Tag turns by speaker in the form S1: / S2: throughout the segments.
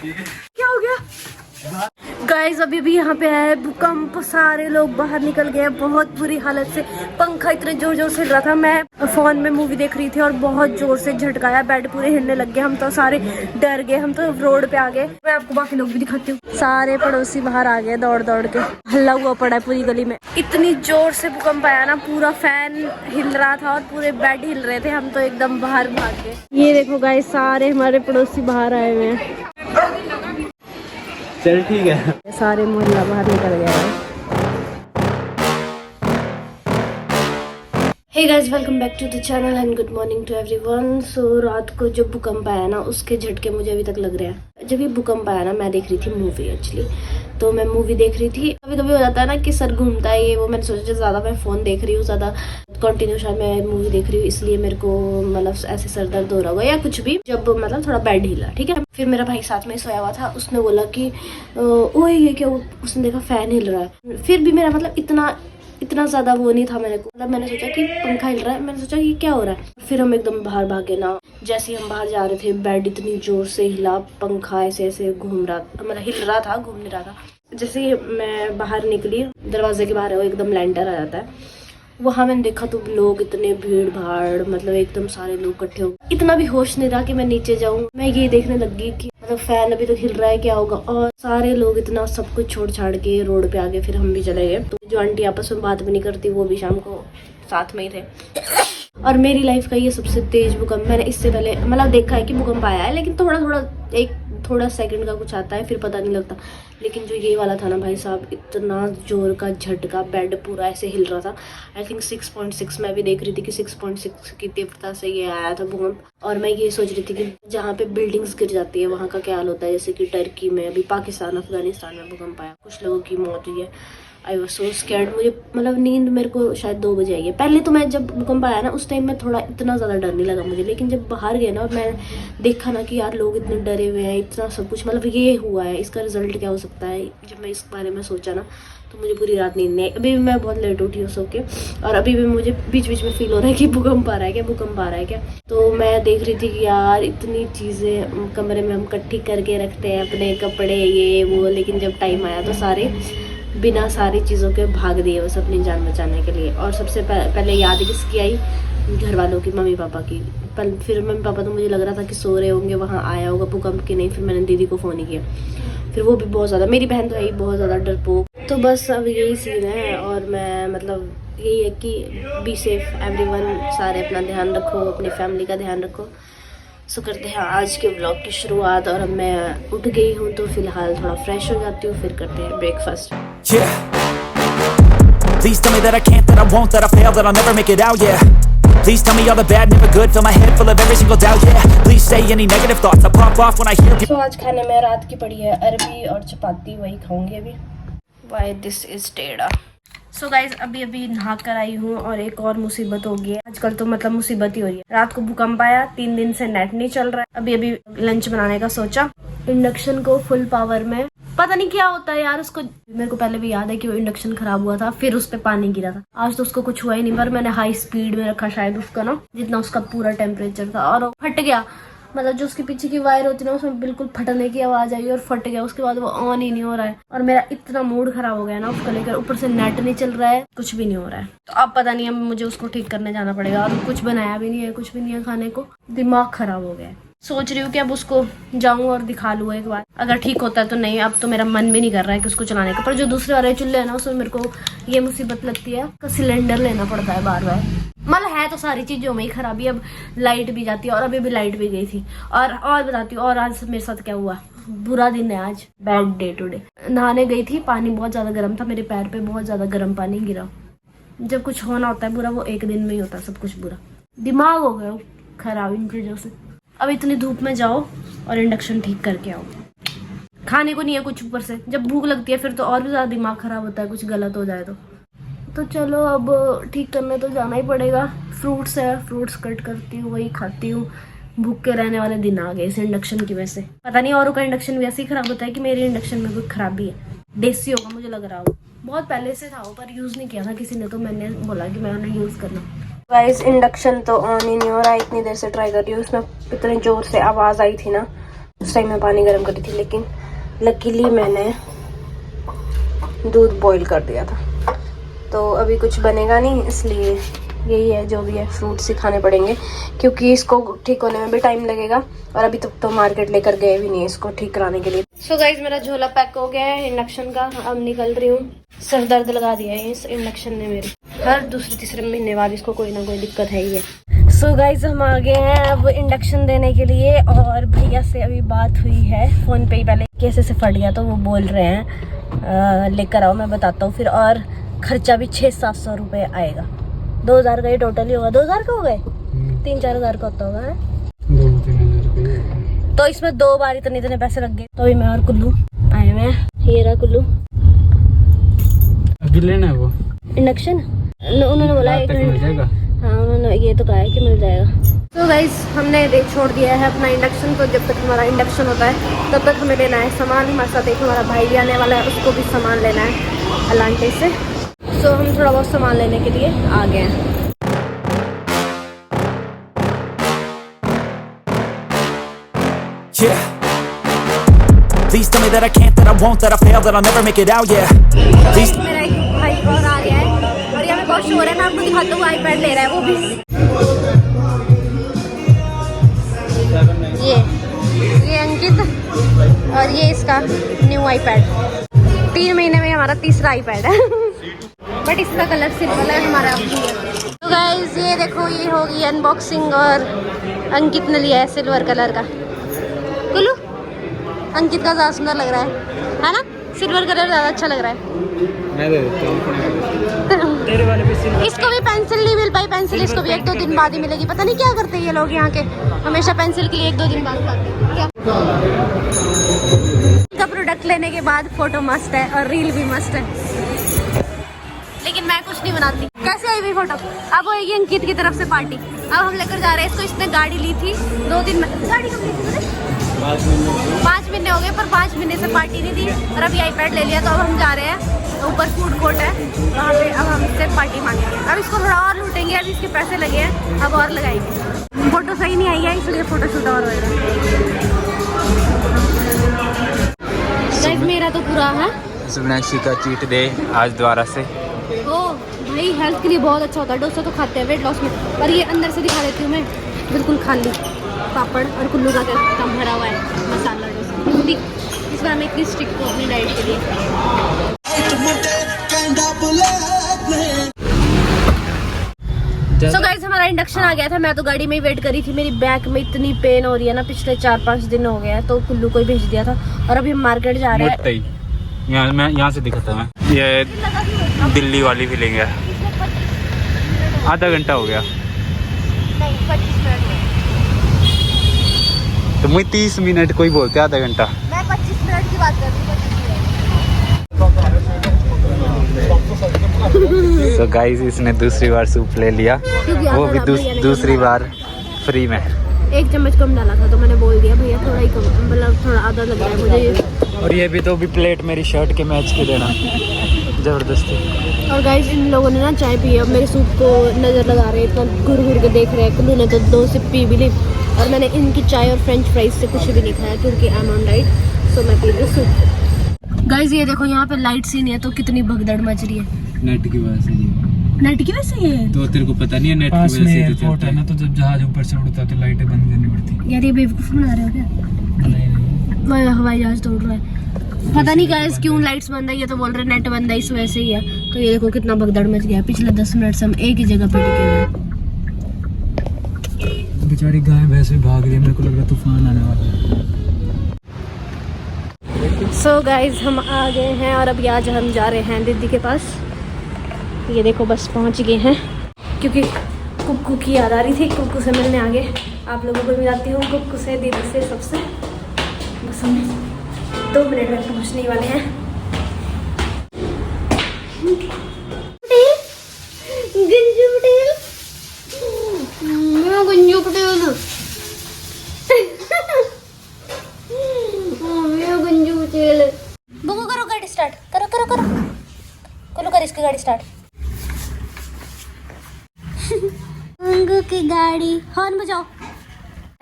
S1: क्या हो गया गाइस? अभी भी यहाँ पे है भूकंप, सारे लोग बाहर निकल गए, बहुत बुरी हालत से। पंखा इतने जोर जोर से हिल रहा था, मैं फोन में मूवी देख रही थी और बहुत जोर से झटकाया, बेड पूरे हिलने लग गए। हम तो सारे डर गए, हम तो रोड पे आ गए। मैं आपको बाकी लोग भी दिखाती हूँ। सारे पड़ोसी बाहर आ गए दौड़ दौड़ के, हल्ला हुआ पड़ा है पूरी गली में। इतनी जोर से भूकंप आया ना, पूरा फैन हिल रहा था और पूरे बेड हिल रहे थे। हम तो एकदम बाहर भाग गए। ये देखो गाइस, सारे हमारे पड़ोसी बाहर आए हुए हैं।
S2: चल ठीक है,
S1: सारे मोहल्ला बाहर निकल गया है। Hey guys, welcome back to the channel and good morning to everyone. So रात को जब भूकंप आया ना, उसके झटके मुझे अभी तक लग रहे हैं। जब ये भूकंप आया ना, मैं देख रही थी मूवी एक्चुअली। तो मैं मूवी देख रही थी। कभी कभी हो जाता है ना कि सर घूमता है ये वो। मैंने सोचा ज़्यादा मैं फ़ोन देख रही हूँ, ज़्यादा कंटिन्यू शायद मैं मूवी देख रही हूँ, इसलिए मेरे को मतलब ऐसे सर दर्द हो रहा होगा या कुछ भी। जब मतलब थोड़ा बेड हिला, ठीक है। फिर मेरा भाई साथ में सोया हुआ था, उसने बोला कि ओए ये क्या, उसने देखा फ़ैन हिल रहा है। फिर भी मेरा मतलब इतना ज़्यादा वो नहीं था मेरे को। मतलब मैंने सोचा कि पंखा हिल रहा है, मैंने सोचा कि क्या हो रहा है। फिर हम एकदम बाहर भागे ना। जैसे ही हम बाहर जा रहे थे, बेड इतनी जोर से हिला, पंखा ऐसे ऐसे घूम रहा, मतलब हिल रहा था, घूम नहीं रहा था। जैसे ही मैं बाहर निकली, दरवाजे के बाहर है वो एकदम लेंटर आ जाता है, वहाँ मैंने देखा तो लोग इतने भीड़ भाड़, मतलब एकदम सारे लोग इकट्ठे हो। इतना भी होश नहीं रहा कि मैं नीचे जाऊँ। मैं ये देखने लगी कि मतलब फैन अभी तो हिल रहा है, क्या होगा। और सारे लोग इतना सब कुछ छोड़ छाड़ के रोड पे आ गए। फिर हम भी चले गए। तो जो आंटी आपस में बात भी नहीं करती, वो भी शाम को साथ में ही थे। और मेरी लाइफ का ये सबसे तेज भूकंप। मैंने इससे पहले मतलब देखा है कि भूकंप आया है, लेकिन थोड़ा सेकंड का कुछ आता है, फिर पता नहीं लगता। लेकिन जो ये वाला था ना भाई साहब, इतना जोर का झटका, बेड पूरा ऐसे हिल रहा था। आई थिंक 6.6 मैं भी देख रही थी कि 6.6 की तीव्रता से ये आया था भूकंप। और मैं ये सोच रही थी कि जहाँ पे बिल्डिंग्स गिर जाती है वहाँ का क्या हाल होता है। जैसे कि टर्की में, अभी पाकिस्तान अफगानिस्तान में भूकंप आया, कुछ लोगों की मौत हुई है। I was so scared. मुझे मतलब नींद मेरे को शायद 2 बजे आई है। पहले तो मैं जब भूकंप आया ना, उस टाइम में थोड़ा इतना ज़्यादा डर नहीं लगा मुझे। लेकिन जब बाहर गए ना और मैं देखा ना कि यार लोग इतने डरे हुए हैं, इतना सब कुछ, मतलब ये हुआ है, इसका रिजल्ट क्या हो सकता है। जब मैं इस बारे में सोचा ना, तो मुझे पूरी रात नींद नहीं आई। अभी भी मैं बहुत लेट उठी हूँ सो के, और अभी भी मुझे बीच बीच में फील हो रहा है कि भूकंप आ रहा है क्या, भूकंप आ रहा है क्या। तो मैं देख रही थी कि यार इतनी चीज़ें कमरे में हम इकट्ठी करके रखते हैं, अपने कपड़े ये वो। लेकिन जब टाइम आया तो सारे बिना सारी चीज़ों के भाग दिए बस अपनी जान बचाने के लिए। और सबसे पहले याद किसकी आई? घर वालों की, मम्मी पापा की। फिर मम्मी पापा तो मुझे लग रहा था कि सो रहे होंगे, वहाँ आया होगा भूकंप की नहीं। फिर मैंने दीदी को फ़ोन ही किया, फिर वो भी बहुत ज़्यादा, मेरी बहन तो है ही बहुत ज़्यादा डरपोक। तो बस अब यही सीन है। और मैं मतलब यही है कि बी सेफ एवरीवन, सारे अपना ध्यान रखो, अपनी फैमिली का ध्यान रखो। सो करते हैं आज के व्लॉग की शुरुआत। और अब मैं उठ गई हूँ तो फिलहाल थोड़ा फ्रेश हो जाती हूँ, फिर करते हैं breakfast.
S3: Yeah. Please tell me that I can't, that I won't, that I fail, that I'll never make it out, yeah. Please tell me all the bad, never good, fill my head full of every single doubt, yeah. Please say any negative thoughts, I pop off when I hear people.
S1: So आज खाने में रात की पड़ी है अरबी और चपाती, वही खाऊंगी अभी। Why this is टेढ़ा। सो गाइज, अभी नहा कर आई हूँ और एक और मुसीबत हो गई है। आजकल तो मतलब मुसीबत ही हो रही है। रात को भूकंप आया, 3 दिन से नेट नहीं चल रहा है। अभी लंच बनाने का सोचा, इंडक्शन को फुल पावर में, पता नहीं क्या होता है यार उसको। मेरे को पहले भी याद है कि वो इंडक्शन खराब हुआ था, फिर उस पे पानी गिरा था। आज तो उसको कुछ हुआ ही नहीं, पर मैंने हाई स्पीड में रखा शायद उसका ना, जितना उसका पूरा टेम्परेचर था, और फट गया। मतलब जो उसके पीछे की वायर होती है ना, उसमें बिल्कुल फटने की आवाज आई और फट गया। उसके बाद वो ऑन ही नहीं हो रहा है। और मेरा इतना मूड खराब हो गया ना उसको लेकर, ऊपर से नेट नहीं चल रहा है, कुछ भी नहीं हो रहा है। तो अब पता नहीं, अब मुझे उसको ठीक करने जाना पड़ेगा। और कुछ बनाया भी नहीं है, कुछ भी नहीं है खाने को, दिमाग खराब हो गया है। सोच रही हूँ कि अब उसको जाऊँ और दिखा लूँ एक बार, अगर ठीक होता है तो। नहीं, अब तो मेरा मन भी नहीं कर रहा है कि उसको चलाने का। पर जो दूसरे वाले चूल्हे है ना, उसमें मेरे को ये मुसीबत लगती है कि सिलेंडर लेना पड़ता है बार बार। मतलब है तो सारी चीज़ों में ही खराबी। अब लाइट भी जाती है, और अभी भी लाइट भी गई थी। और बताती हूँ, और आज मेरे साथ क्या हुआ। बुरा दिन है आज, बैड डे टुडे। नहाने गई थी, पानी बहुत ज़्यादा गर्म था, मेरे पैर पे बहुत ज़्यादा गर्म पानी गिरा। जब कुछ होना होता है बुरा, वो एक दिन में ही होता है सब कुछ बुरा। दिमाग हो गया खराब इन चीज़ों से। अब इतनी धूप में जाओ और इंडक्शन ठीक करके आओ। खाने को नहीं है कुछ, ऊपर से जब भूख लगती है फिर तो और भी ज़्यादा दिमाग खराब होता है, कुछ गलत हो जाए तो चलो अब ठीक करने तो जाना ही पड़ेगा। फ्रूट्स है, फ्रूट्स कट करती हूँ, वही खाती हूँ। भूखे रहने वाले दिन आ गए इस इंडक्शन की वजह से। पता नहीं औरों का इंडक्शन भी ऐसे ही खराब होता है कि मेरे इंडक्शन में कोई खराबी है। देसी होगा मुझे लग रहा हो, बहुत पहले से था वो, पर यूज़ नहीं किया था किसी ने, तो मैंने बोला कि मैं उन्हें यूज़ करना। गाइस, इंडक्शन तो ऑन ही नहीं हो रहा है। इतनी देर से ट्राई कर रही हूँ, उसमें इतने जोर से आवाज़ आई थी ना, उस टाइम मैं पानी गर्म करी थी, लेकिन लकीली मैंने दूध बॉईल कर दिया था। तो अभी कुछ बनेगा नहीं, इसलिए यही है जो भी है, फ्रूट्स ही खाने पड़ेंगे क्योंकि इसको ठीक होने में भी टाइम लगेगा और अभी तक तो मार्केट लेकर गए भी नहीं इसको ठीक कराने के लिए। सो गाइज मेरा झोला पैक हो गया है इंडक्शन का, अब निकल रही हूँ। सर दर्द लगा दिया है इस इंडक्शन ने मेरे, हर दूसरे तीसरे महीने बाद इसको कोई ना कोई दिक्कत है ही है। सो गाइज हम आ गए हैं अब इंडक्शन देने के लिए और भैया से अभी बात हुई है फ़ोन पे ही, पहले कैसे से फट गया तो वो बोल रहे हैं लेकर आओ, मैं बताता हूँ फिर। और खर्चा भी 600-700 रुपये आएगा, 2000 का ही टोटल ही होगा। 2000 का हो गए, 3-4 हज़ार का होता होगा है? 2-3 हज़ार। तो इसमें 2 बार इतने पैसे लग गए। तो अभी मैं और कुल्लू आए हुए हैं, ये रहा कुल्लू।
S2: अभी लेना है वो
S1: इंडक्शन, उन्होंने बोला एक
S2: मिल जाएगा।
S1: हाँ उन्होंने ये तो कहा है कि मिल जाएगा। तो गाइस हमने छोड़ दिया है अपना इंडक्शन, तो जब तक हमारा इंडक्शन होता है तब तक हमें लेना है सामान। हमारे साथ एक हमारा भाई भी आने वाला है, उसको भी सामान लेना है अलांटे से। तो हम थोड़ा बहुत सामान लेने के लिए आ गए हैं।
S3: Yeah. Please tell me that I can't, that I won't, that I fail, that I'll never make it out, yeah. Please.
S1: मेरा एक भाई और आ गया है और यहाँ पे बहुत शोर है, मैं आपको दिखाता हूँ। आईपैड ले रहा है वो भी, ये अंकित और ये इसका न्यू आईपैड। 3 महीने में हमारा तीसरा आईपैड है बट इसका कलर सिल्वर है हमारा। तो गाइस ये देखो, ये होगी अनबॉक्सिंग और अंकित ने लिया है सिल्वर कलर का। कुल्लू अंकित का ज़्यादा सुंदर लग रहा है ना? सिल्वर कलर ज़्यादा अच्छा लग रहा है।
S2: मैं दे देता हूं। तेरे वाले पे सिल्वर।
S1: इसको भी पेंसिल नहीं मिल पाई, पेंसिल इसको भी 1-2 दिन बाद ही मिलेगी। पता नहीं क्या करते हैं ये लोग यहाँ के, हमेशा पेंसिल के लिए 1-2 दिन बाद लाते हैं क्या। का प्रोडक्ट लेने के बाद फोटो मस्त है और रील भी मस्त है, लेकिन मैं कुछ नहीं बनाती। कैसे आई हुई फोटो? अब होगी अंकित की तरफ से पार्टी। अब हम लेकर जा रहे हैं इसको। इसने गाड़ी ली थी 2 दिन में, गाड़ी कब ली थी? 5 महीने हो गए, पर 5 महीने से पार्टी नहीं दी और अभी आईपैड ले लिया। तो अब हम जा रहे हैं ऊपर, फूड कोर्ट है वहाँ पे, अब हम इससे पार्टी मांगेंगे। अब इसको थोड़ा और लूटेंगे, अभी इसके पैसे लगे हैं, अब और लगाएंगे। फोटो सही नहीं आई है इसलिए फोटो शूट और होगा। मेरा तो पूरा है
S2: सोनाक्षी का चीट डे आज दोबारा से।
S1: ओ भाई हेल्थ के लिए बहुत अच्छा होता है। डोसा तो खाते हैं वेट लॉस में, पर ये अंदर से दिखा देती हूँ मैं, बिल्कुल खाली पापड़ और कुल्लू का कम भरा हुआ है मसाला डोसा। इस बार मैं इतनी स्ट्रिक्ट हूँ अपनी डाइट के लिए। सो गाइस हमारा इंडक्शन आ गया था, मैं तो गाड़ी में ही वेट करी थी। मेरी बैक में इतनी पेन हो रही है ना, पिछले 4-5 दिन हो गया है, तो कुल्लू को ही भेज दिया था और अभी हम मार्केट जा रहे हैं।
S2: यहाँ से दिखाता मैं, ये दिल्ली वाली फीलिंग है। आधा घंटा हो गया
S1: नहीं 25 मिनट,
S2: तो मुझे 30 मिनट कोई बोलते आधा घंटा।
S1: मैं 25 मिनट की बात कर रही हूँ।
S2: तो गाइस इसने दूसरी बार सूप ले लिया, वो भी दूसरी बार फ्री में।
S1: 1 चम्मच कम डाला था तो मैंने बोल दिया भैया थोड़ा ही कम, मतलब थोड़ा आधा लग रहा है मुझे।
S2: और ये भी तो भी प्लेट मेरी शर्ट के मैच के देना जबरदस्ती।
S1: और गाइस इन लोगों ने ना चाय पी, अब मेरे सूप को नज़र लगा रहे हैं, इतना घुर घुर के देख रहे हैं। कुल्लू ने तो 2 सिप पी भी ली और मैंने इनकी चाय और फ्रेंच फ्राइज से कुछ भी नहीं खाया क्योंकि आई एम ऑन डाइट, सो मैं पी रही सूप। गाइस ये देखो यहाँ पे लाइट्स ही नहीं है तो कितनी भगदड़ मच रही है।
S2: नेट की वजह से,
S1: नेट की वजह से ही है
S2: तो तेरे को पता नहीं है नेट की वजह से एयरपोर्ट है ना, तो जब जहाज ऊपर से उड़ता है तो लाइटें बंद करनी पड़ती।
S1: यार ये बेवकूफ बना रहे हो क्या?
S2: नहीं
S1: हवाई जहाज तो उड़ रहा है, पता नहीं गाइस क्यों लाइट्स बंद है। ये तो बोल रहे नेट बंद है, इस वजह से ही है। तो ये देखो कितना भगदड़ मच गया। पिछले 10 मिनट से हम एक ही जगह पे टिके हुए।
S2: बेचारी गाय भैंस भी भाग रही है, मेरे को लग रहा तूफान आने वाला है।
S1: सो गाइज हम आ गए हैं और अभी आज हम जा रहे हैं दीदी के पास। ये देखो बस पहुंच गए हैं क्योंकि कुक्कू की याद आ रही थी, कुक्कू से मिलने आ गए। आप लोगों को मिलाती हूँ कुक्कू से, दीदी से, सबसे। बस हम 2 मिनट में पहुंचने वाले हैं। गंजू पटेल, गंजू पटेल, गंजू पटेल। बुको करो गाड़ी स्टार्ट, करो करो करो, कुल्लू कर इसकी गाड़ी स्टार्ट। अंगू की गाड़ी, हॉर्न बजाओ।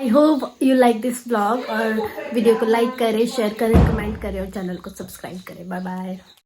S1: I hope you like this blog और वीडियो को लाइक करें, शेयर करें, कमेंट करें और चैनल को सब्सक्राइब करें। Bye bye.